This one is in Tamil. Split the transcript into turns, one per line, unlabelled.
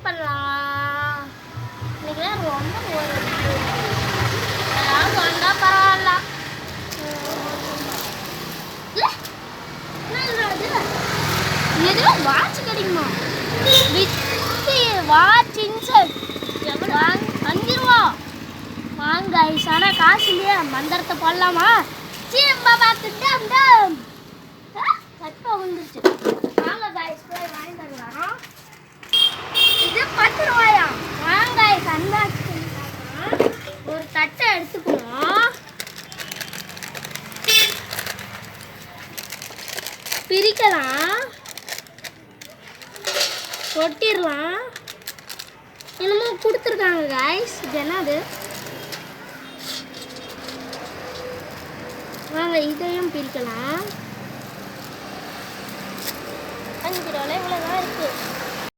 பண்ணலாம்? இன்னைக்கு ரொம்ப ஏதாவது வந்தா பரவாயில்ல. எதுவும் வாட்ச் கிடைக்குமா? வாட்ச் இன்செட் எவ்வளோ? 5 ரூபா வாங்க. ஆனால் காசு இல்லையா? மந்திரத்தை போடலாமா? பாபா டம் டம் கட்டா வந்துருச்சு. வாங்க காய்ஸ் போய் வாங்கிட்டு வரலாம். இது 10 ரூபாயா? வாங்க காய்ஸ் அன்பாக்சிங் ஒரு தட்டை எடுத்துக்கணும். பிரிக்கலாம், கொட்டிடலாம். என்னமோ கொடுத்துருக்காங்க காய்ஸ். இது என்னது? வாங்க இதையும் பிரிக்கலாம். 5 ரூபாய் இவ்வளோதான் இருக்குது.